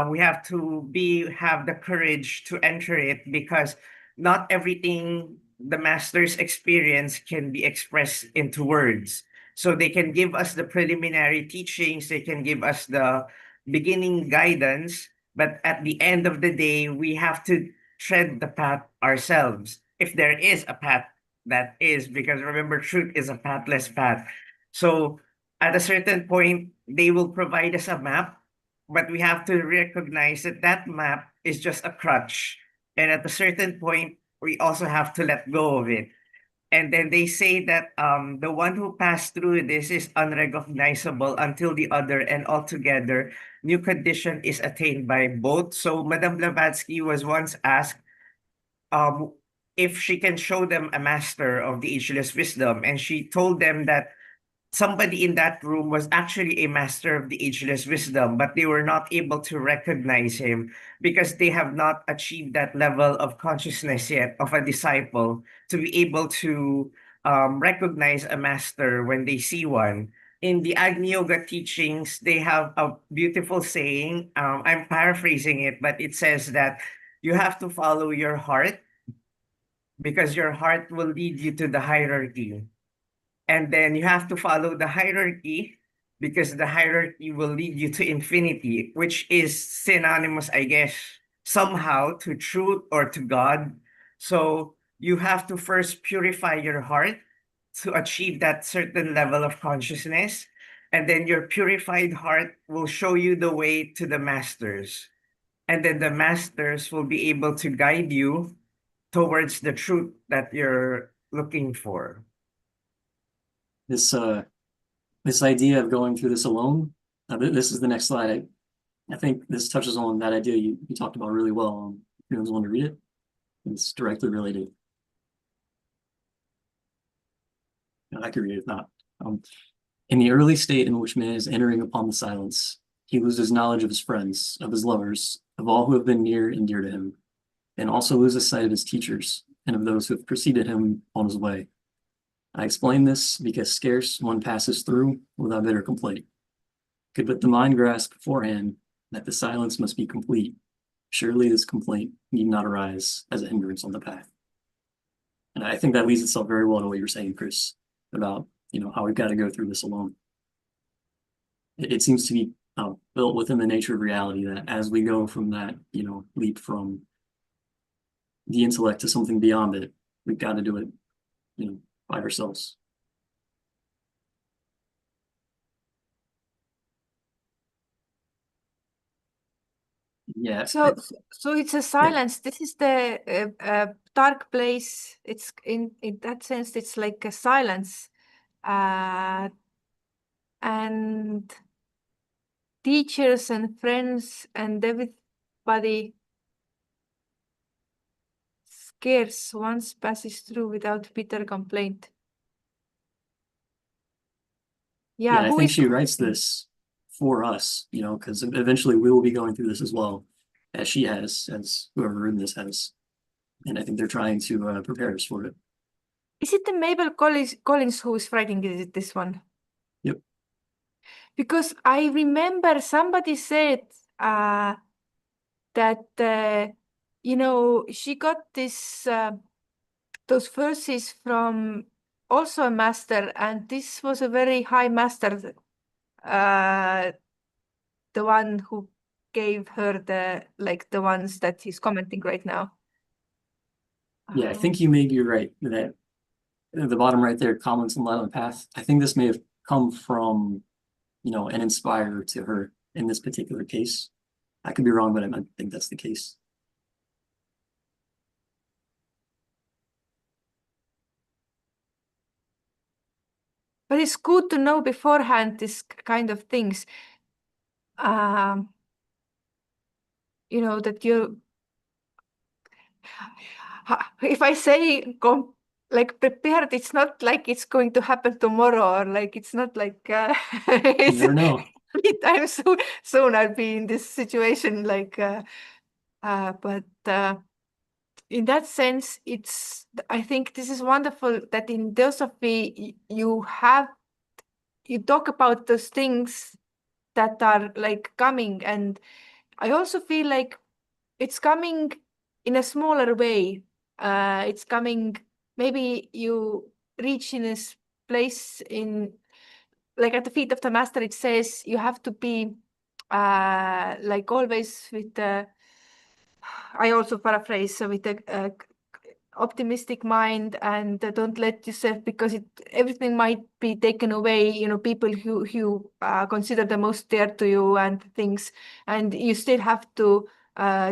we have to have the courage to enter it, because not everything the master's experience can be expressed into words. So they can give us the preliminary teachings, they can give us the beginning guidance, but at the end of the day, we have to tread the path ourselves. If there is a path, that is, because remember, truth is a pathless path. So at a certain point, they will provide us a map, but we have to recognize that that map is just a crutch. And at a certain point, we also have to let go of it. And then they say that the one who passed through this is unrecognizable until the other, and altogether, new condition is attained by both. So Madame Blavatsky was once asked if she can show them a master of the ageless wisdom, and she told them that somebody in that room was actually a master of the ageless wisdom, but they were not able to recognize him because they have not achieved that level of consciousness yet of a disciple to be able to recognize a master when they see one. In the Agni Yoga teachings, they have a beautiful saying. I'm paraphrasing it, but it says that you have to follow your heart, because your heart will lead you to the hierarchy. And then you have to follow the hierarchy, because the hierarchy will lead you to infinity, which is synonymous, I guess, somehow to truth or to God. So you have to first purify your heart to achieve that certain level of consciousness. And then your purified heart will show you the way to the masters. And then the masters will be able to guide you towards the truth that you're looking for. This idea of going through this alone, this is the next slide. I think this touches on that idea you talked about really well. If anyone's want to read it, it's directly related. I could read it if not. In the early state in which man is entering upon the silence, he loses knowledge of his friends, of his lovers, of all who have been near and dear to him, and also loses sight of his teachers and of those who have preceded him on his way. I explain this because scarce one passes through without bitter complaint. Could but the mind grasp beforehand that the silence must be complete, surely this complaint need not arise as a hindrance on the path. And I think that leads itself very well to what you're saying, Chris, about how we've got to go through this alone. It seems to be built within the nature of reality that as we go from that, leap from the intellect to something beyond it, we've got to do it, by ourselves. Yeah. So it's a silence. This is the dark place. It's in that sense, it's like a silence. And teachers and friends and everybody scarce once passes through without bitter complaint. Yeah, I think she writes this for us, because eventually we will be going through this as well, as she has, as whoever written this has. And I think they're trying to prepare us for it. Is it the Mabel Collins who is writing this one? Yep. Because I remember somebody said that she got this those verses from also a master, and this was a very high master, the one who gave her the ones that he's commenting right now. Yeah, I think you're right that the bottom right there, comments on Light Path. I think this may have come from, an inspirer to her in this particular case. I could be wrong, but I think that's the case. But it's good to know beforehand this kind of things. That if I say prepared, it's not like it's going to happen tomorrow, or like it's not like You it's never know. anytime soon I'll be in this situation. But in that sense, I think this is wonderful that in Theosophy you talk about those things that are like coming, and I also feel like it's coming in a smaller way. It's coming, maybe you reach in this place like at the feet of the master, it says you have to be like always with I also paraphrase, with the optimistic mind, and don't let yourself, because everything might be taken away, people who consider the most dear to you and things, and you still have to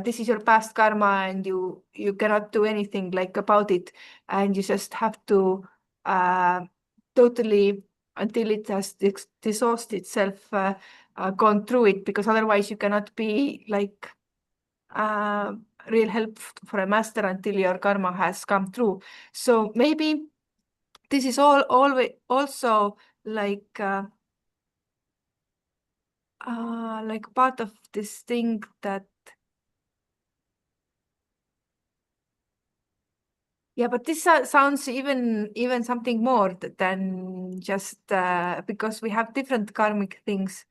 this is your past karma, and you cannot do anything like about it, and you just have to totally, until it has exhausted itself, gone through it, because otherwise you cannot be like real help for a master until your karma has come through. So maybe this is always also like part of this thing that but this sounds even something more than just because we have different karmic things.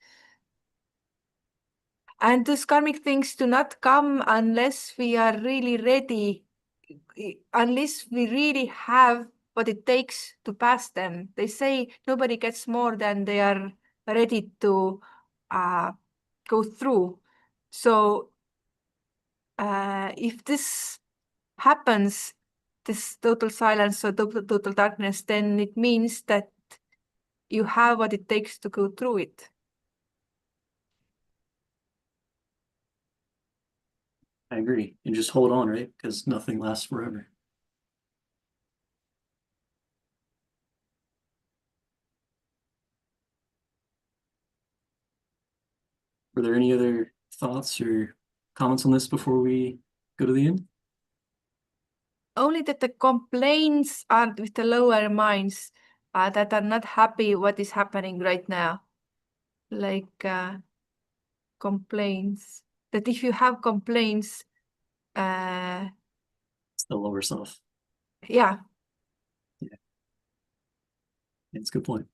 And those karmic things do not come unless we are really ready, unless we really have what it takes to pass them. They say nobody gets more than they are ready to go through. So if this happens, this total silence or total darkness, then it means that you have what it takes to go through it. I agree. And just hold on, right? Because nothing lasts forever. Were there any other thoughts or comments on this before we go to the end? Only that the complaints are with the lower minds that are not happy what is happening right now. Like complaints. That if you have complaints, It's the lower self. yeah. It's a good point.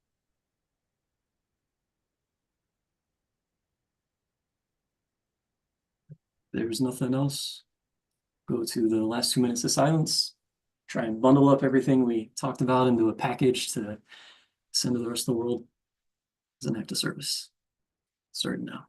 There's nothing else. Go to the last 2 minutes of silence. Try and bundle up everything we talked about into a package to send to the rest of the world as an act of service. Starting now.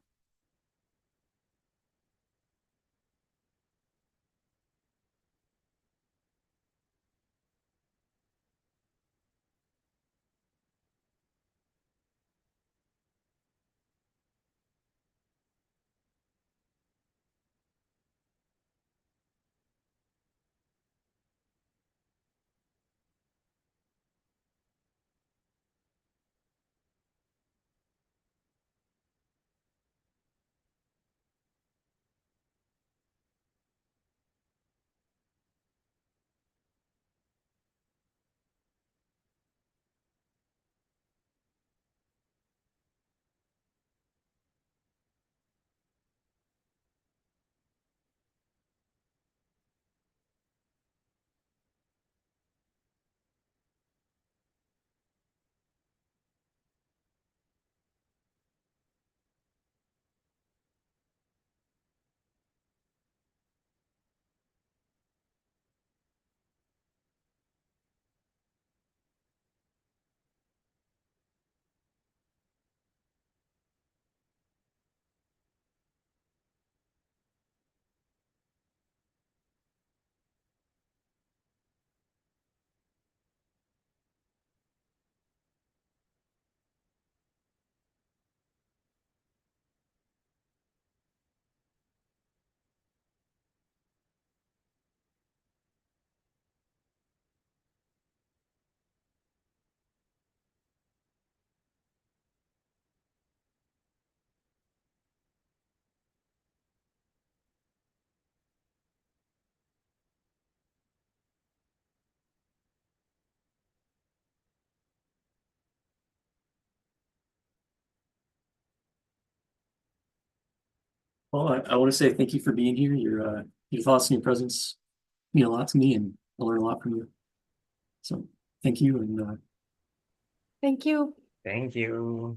Well, I want to say thank you for being here. Your thoughts and your presence mean a lot to me, and I learn a lot from you. So thank you, and Thank you. Thank you.